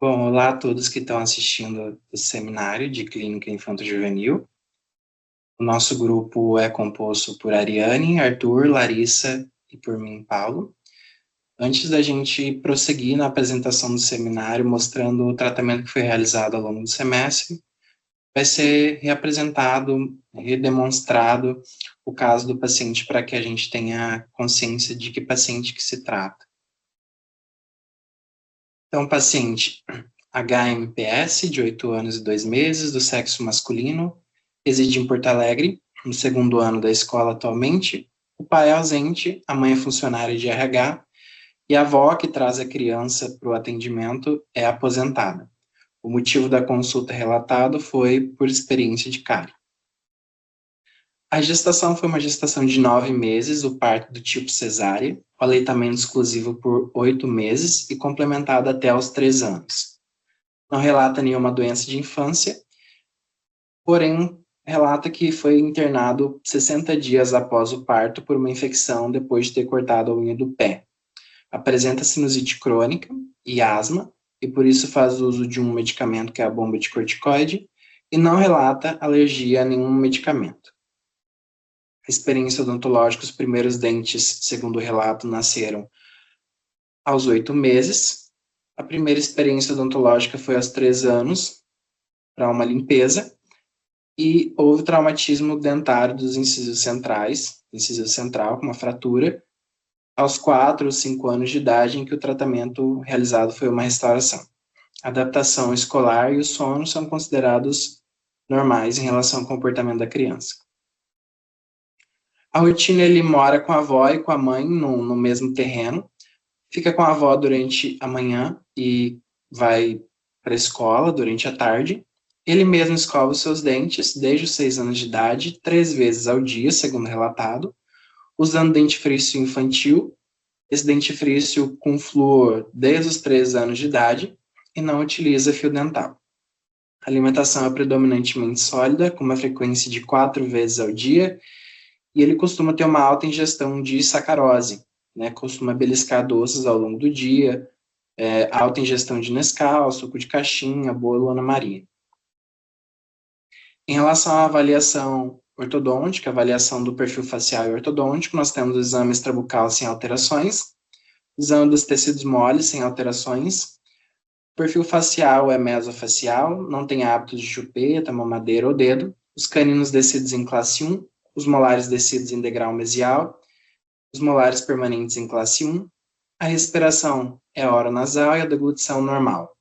Bom, olá a todos que estão assistindo o seminário de Clínica Infanto-Juvenil. O nosso grupo é composto por Ariane, Arthur, Larissa e por mim, Paulo. Antes da gente prosseguir na apresentação do seminário, mostrando o tratamento que foi realizado ao longo do semestre, vai ser reapresentado, redemonstrado o caso do paciente para que a gente tenha consciência de que paciente que se trata. Então, paciente HMPS, de 8 anos e 2 meses, do sexo masculino, reside em Porto Alegre, no segundo ano da escola atualmente. O pai é ausente, a mãe é funcionária de RH e a avó que traz a criança para o atendimento é aposentada. O motivo da consulta relatado foi por experiência de cárie. A gestação foi uma gestação de 9 meses, o parto do tipo cesárea, o aleitamento exclusivo por 8 meses e complementado até aos 3 anos. Não relata nenhuma doença de infância, porém relata que foi internado 60 dias após o parto por uma infecção depois de ter cortado a unha do pé. Apresenta sinusite crônica e asma, e por isso faz uso de um medicamento que é a bomba de corticoide, e não relata alergia a nenhum medicamento. A experiência odontológica, os primeiros dentes, segundo o relato, nasceram aos 8 meses. A primeira experiência odontológica foi aos 3 anos, para uma limpeza, e houve traumatismo dentário dos incisivos centrais, incisivo central com uma fratura, aos 4 ou 5 anos de idade, em que o tratamento realizado foi uma restauração. A adaptação escolar e o sono são considerados normais em relação ao comportamento da criança. A rotina, ele mora com a avó e com a mãe no mesmo terreno, fica com a avó durante a manhã e vai para a escola durante a tarde. Ele mesmo escova os seus dentes desde os 6 anos de idade, 3 vezes ao dia, segundo relatado, usando dentifrício infantil, esse dentifrício com flúor desde os 3 anos de idade, e não utiliza fio dental. A alimentação é predominantemente sólida, com uma frequência de 4 vezes ao dia, e ele costuma ter uma alta ingestão de sacarose, né? Costuma beliscar doces ao longo do dia, alta ingestão de Nescau, suco de caixinha, bolo Ana Maria. Em relação à avaliação ortodôntica, avaliação do perfil facial e ortodôntico, nós temos o exame extrabucal sem alterações, exame dos tecidos moles sem alterações, o perfil facial é mesofacial, não tem hábitos de chupeta, mamadeira ou dedo, os caninos descidos em classe 1, os molares descidos em degrau mesial, os molares permanentes em classe 1, a respiração é oronasal e a deglutição normal.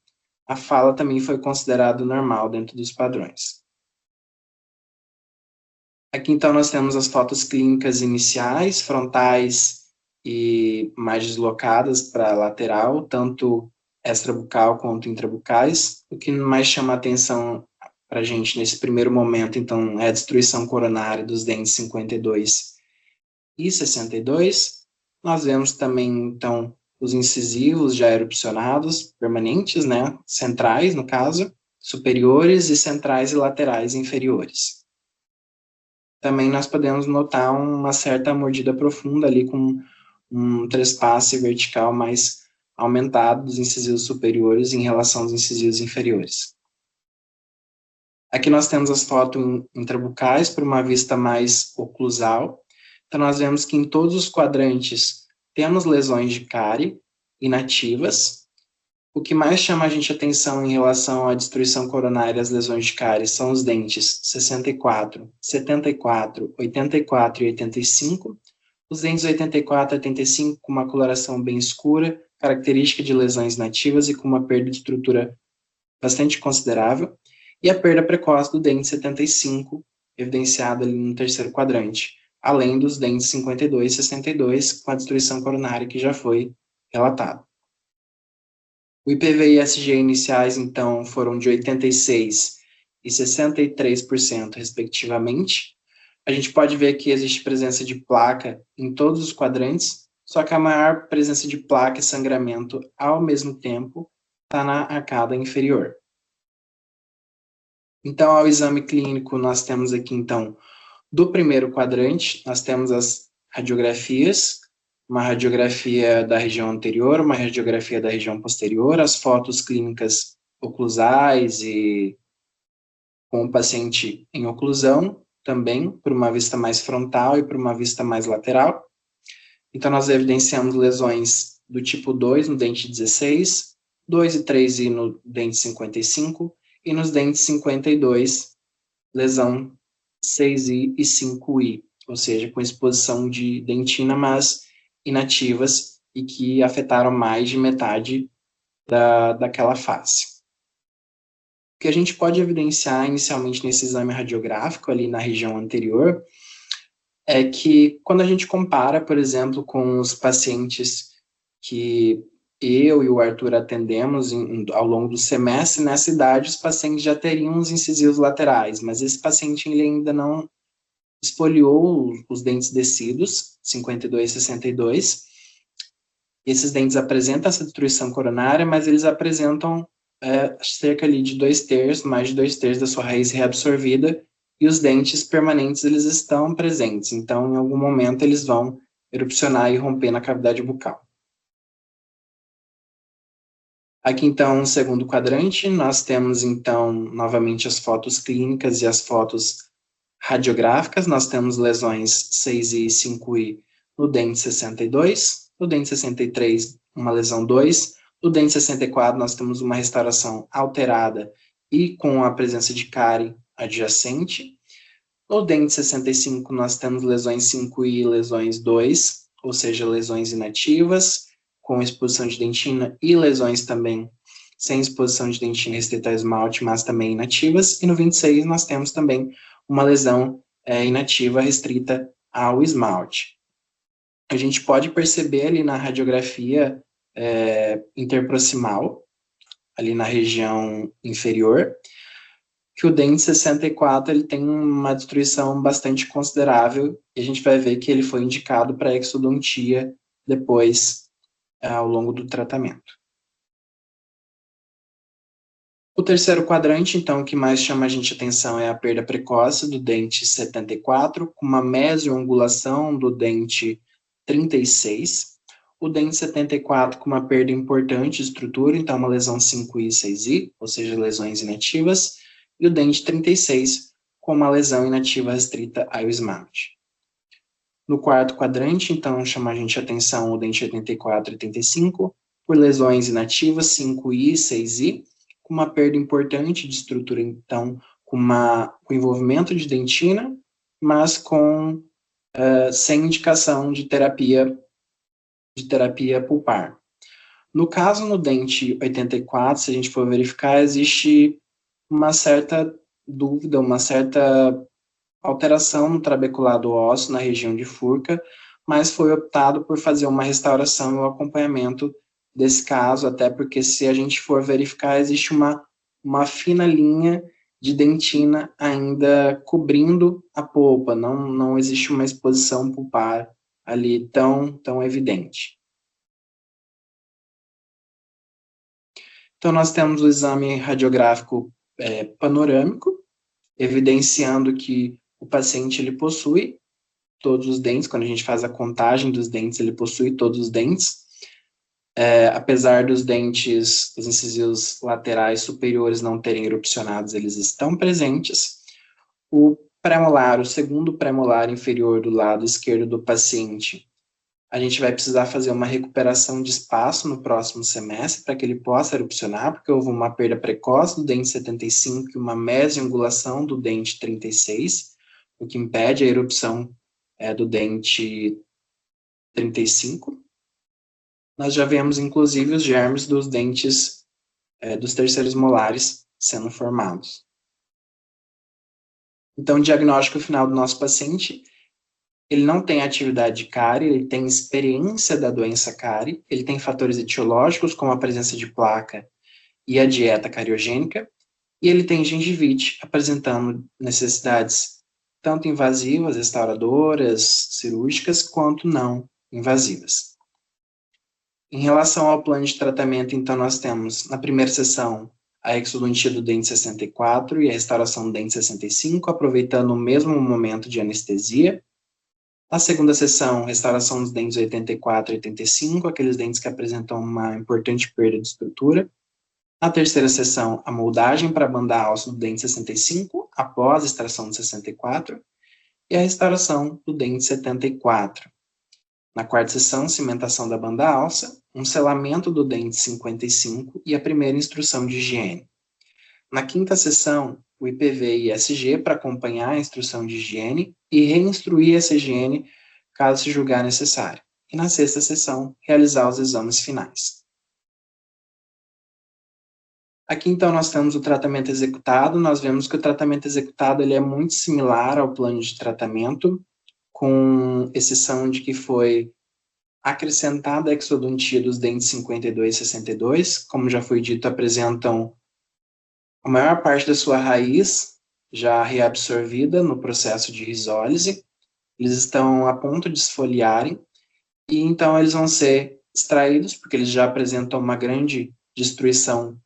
A fala também foi considerada normal dentro dos padrões. Aqui então nós temos as fotos clínicas iniciais, frontais e mais deslocadas para a lateral, tanto extrabucal quanto intrabucais. O que mais chama a atenção para a gente nesse primeiro momento, então, é a destruição coronária dos dentes 52 e 62. Nós vemos também, então, os incisivos já erupcionados, permanentes, né, centrais, no caso, superiores e centrais e laterais inferiores. Também nós podemos notar uma certa mordida profunda ali com um trespasse vertical mais aumentado dos incisivos superiores em relação aos incisivos inferiores. Aqui nós temos as fotos intrabucais por uma vista mais oclusal. Então nós vemos que em todos os quadrantes temos lesões de cárie inativas. O que mais chama a gente atenção em relação à destruição coronária, as lesões de cárie, são os dentes 64, 74, 84 e 85. Os dentes 84 e 85 com uma coloração bem escura, característica de lesões nativas e com uma perda de estrutura bastante considerável. E a perda precoce do dente 75, evidenciada ali no terceiro quadrante, além dos dentes 52 e 62, com a destruição coronária que já foi relatada. O IPV e ISG iniciais, então, foram de 86% e 63%, respectivamente. A gente pode ver que existe presença de placa em todos os quadrantes, só que a maior presença de placa e sangramento ao mesmo tempo está na arcada inferior. Então, ao exame clínico, nós temos aqui, então, do primeiro quadrante, nós temos as radiografias, uma radiografia da região anterior, uma radiografia da região posterior, as fotos clínicas oclusais e com o paciente em oclusão, também por uma vista mais frontal e por uma vista mais lateral. Então, nós evidenciamos lesões do tipo 2 no dente 16, 2 e 3i no dente 55, e nos dentes 52, lesão 6i e 5i, ou seja, com exposição de dentina, mas inativas e que afetaram mais de metade daquela face. O que a gente pode evidenciar inicialmente nesse exame radiográfico ali na região anterior é que quando a gente compara, por exemplo, com os pacientes que eu e o Arthur atendemos ao longo do semestre, nessa idade os pacientes já teriam os incisivos laterais, mas esse paciente ele ainda não esfoliou os dentes descidos, 52 e 62. Esses dentes apresentam essa destruição coronária, mas eles apresentam cerca ali de 2/3, mais de 2/3 da sua raiz reabsorvida, e os dentes permanentes eles estão presentes, então em algum momento eles vão erupcionar e romper na cavidade bucal. Aqui então, no segundo quadrante, nós temos então novamente as fotos clínicas e as fotos radiográficas. Nós temos lesões 6i e 5i no dente 62, no dente 63 uma lesão 2, no dente 64 nós temos uma restauração alterada e com a presença de cárie adjacente. No dente 65 nós temos lesões 5i e lesões 2, ou seja, lesões inativas, com exposição de dentina, e lesões também sem exposição de dentina restrita ao esmalte, mas também inativas. E no 26 nós temos também uma lesão inativa restrita ao esmalte. A gente pode perceber ali na radiografia interproximal, ali na região inferior, que o dente 64 ele tem uma destruição bastante considerável, e a gente vai ver que ele foi indicado para exodontia depois, ao longo do tratamento. O terceiro quadrante, então, o que mais chama a gente atenção é a perda precoce do dente 74, com uma mesioangulação do dente 36. O dente 74 com uma perda importante de estrutura, então uma lesão 5i e 6i, ou seja, lesões inativas. E o dente 36 com uma lesão inativa restrita ao esmalte. No quarto quadrante, então, chama a gente atenção o dente 84 e 85, por lesões inativas 5i e 6i, com uma perda importante de estrutura, então, com envolvimento de dentina, mas sem indicação de terapia pulpar. No caso, no dente 84, se a gente for verificar, existe uma certa dúvida, uma certa alteração no trabeculado ósseo na região de Furca, mas foi optado por fazer uma restauração e um acompanhamento desse caso, até porque se a gente for verificar, existe uma fina linha de dentina ainda cobrindo a polpa, não existe uma exposição pulpar ali tão evidente. Então, nós temos o exame radiográfico panorâmico, evidenciando que o paciente ele possui todos os dentes. Quando a gente faz a contagem dos dentes, ele possui todos os dentes. Apesar dos dentes, os incisivos laterais superiores não terem erupcionados, eles estão presentes. O premolar, o segundo premolar inferior do lado esquerdo do paciente, a gente vai precisar fazer uma recuperação de espaço no próximo semestre para que ele possa erupcionar, porque houve uma perda precoce do dente 75 e uma mesioangulação do dente 36, o que impede a erupção do dente 35. Nós já vemos, inclusive, os germes dos dentes dos terceiros molares sendo formados. Então, o diagnóstico final do nosso paciente, ele não tem atividade de cárie, ele tem experiência da doença cárie, ele tem fatores etiológicos, como a presença de placa e a dieta cariogênica, e ele tem gengivite, apresentando necessidades tanto invasivas, restauradoras, cirúrgicas, quanto não invasivas. Em relação ao plano de tratamento, então, nós temos, na primeira sessão, a exodontia do dente 64 e a restauração do dente 65, aproveitando o mesmo momento de anestesia. Na segunda sessão, restauração dos dentes 84 e 85, aqueles dentes que apresentam uma importante perda de estrutura. Na terceira sessão, a moldagem para a banda alça do dente 65, após a extração de 64, e a restauração do dente 74. Na quarta sessão, cimentação da banda alça, um selamento do dente 55 e a primeira instrução de higiene. Na quinta sessão, o IPV e ISG para acompanhar a instrução de higiene e reinstruir essa higiene caso se julgar necessário. E na sexta sessão, realizar os exames finais. Aqui, então, nós temos o tratamento executado. Nós vemos que o tratamento executado ele é muito similar ao plano de tratamento, com exceção de que foi acrescentada a exodontia dos dentes 52 e 62. Como já foi dito, apresentam a maior parte da sua raiz já reabsorvida no processo de risólise. Eles estão a ponto de esfoliarem, e então eles vão ser extraídos, porque eles já apresentam uma grande destruição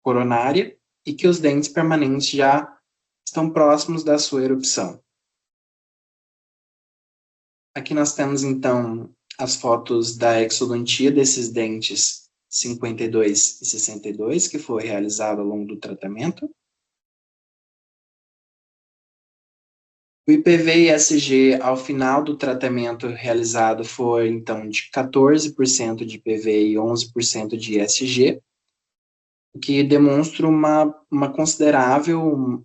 coronária, e que os dentes permanentes já estão próximos da sua erupção. Aqui nós temos, então, as fotos da exodontia desses dentes 52 e 62, que foi realizado ao longo do tratamento. O IPV e ISG, ao final do tratamento realizado, foi, então, de 14% de IPV e 11% de ISG, o que demonstra uma considerável,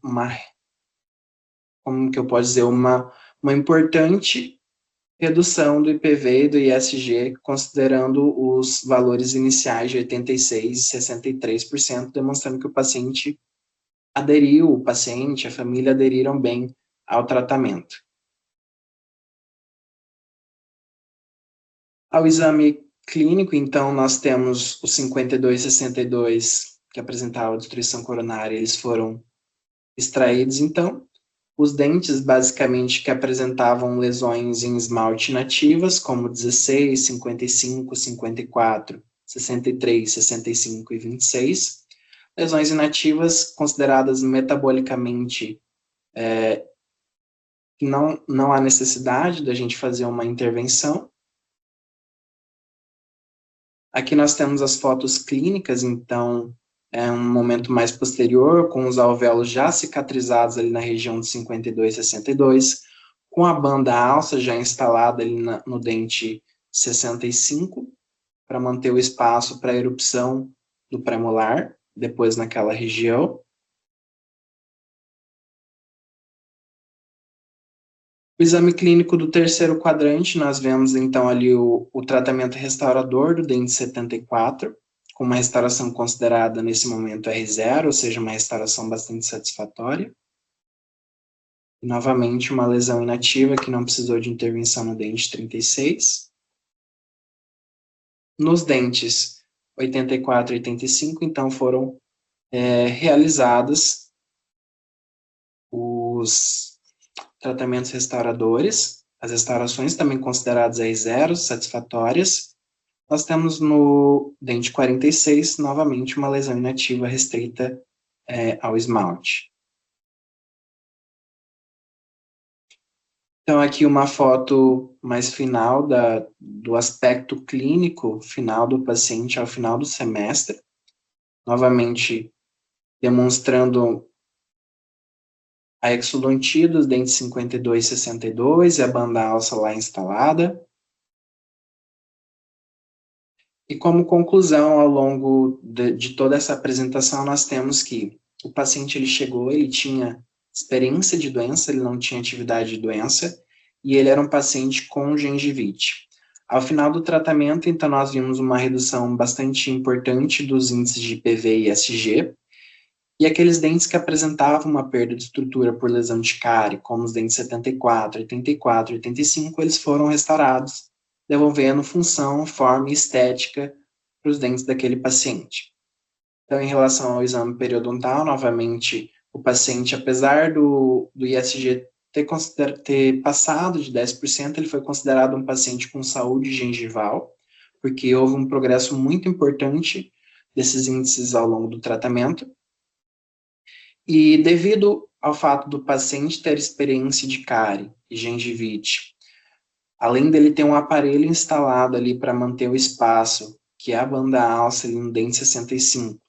como que eu posso dizer, uma importante redução do IPV e do ISG, considerando os valores iniciais de 86% e 63%, demonstrando que o paciente aderiu, o paciente, a família aderiram bem ao tratamento. Ao exame clínico, então, nós temos os 52 e 62 que apresentavam destruição coronária, eles foram extraídos, então. Os dentes, basicamente, que apresentavam lesões em esmalte inativas, como 16, 55, 54, 63, 65 e 26. Lesões inativas consideradas metabolicamente não há necessidade da gente fazer uma intervenção. Aqui nós temos as fotos clínicas, então, é um momento mais posterior, com os alvéolos já cicatrizados ali na região de 52 e 62, com a banda alça já instalada ali no dente 65, para manter o espaço para a erupção do premolar, depois naquela região. O exame clínico do terceiro quadrante, nós vemos então ali o tratamento restaurador do dente 74, com uma restauração considerada nesse momento R0, ou seja, uma restauração bastante satisfatória. E, novamente, uma lesão inativa que não precisou de intervenção no dente 36. Nos dentes 84 e 85, então, foram realizados os tratamentos restauradores, as restaurações também consideradas R0, satisfatórias. Nós temos no dente 46, novamente, uma lesão inativa restrita ao esmalte. Então, aqui uma foto mais final do aspecto clínico final do paciente ao final do semestre. Novamente, demonstrando a exodontia dos dentes 52 e 62 e a banda alça lá instalada. E como conclusão, ao longo de toda essa apresentação, nós temos que o paciente ele chegou, ele tinha experiência de doença, ele não tinha atividade de doença, e ele era um paciente com gengivite. Ao final do tratamento, então, nós vimos uma redução bastante importante dos índices de IPV e ISG, e aqueles dentes que apresentavam uma perda de estrutura por lesão de cárie, como os dentes 74, 84 e 85, eles foram restaurados, devolvendo função, forma e estética para os dentes daquele paciente. Então, em relação ao exame periodontal, novamente, o paciente, apesar do ISG ter passado de 10%, ele foi considerado um paciente com saúde gengival, porque houve um progresso muito importante desses índices ao longo do tratamento. E devido ao fato do paciente ter experiência de cárie e gengivite, Além dele ter um aparelho instalado ali para manter o espaço, que é a banda alça ali no dente 65,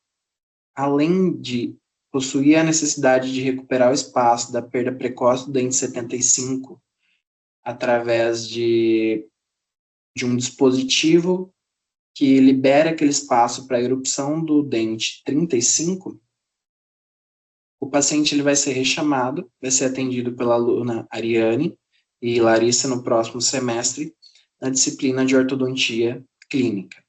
além de possuir a necessidade de recuperar o espaço da perda precoce do dente 75, através de um dispositivo que libera aquele espaço para a erupção do dente 35, o paciente ele vai ser rechamado, vai ser atendido pela aluna Ariane e Larissa no próximo semestre, na disciplina de ortodontia clínica.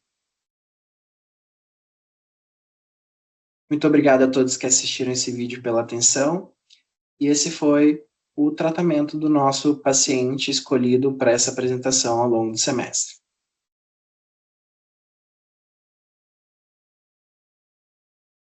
Muito obrigado a todos que assistiram esse vídeo pela atenção, e esse foi o tratamento do nosso paciente escolhido para essa apresentação ao longo do semestre.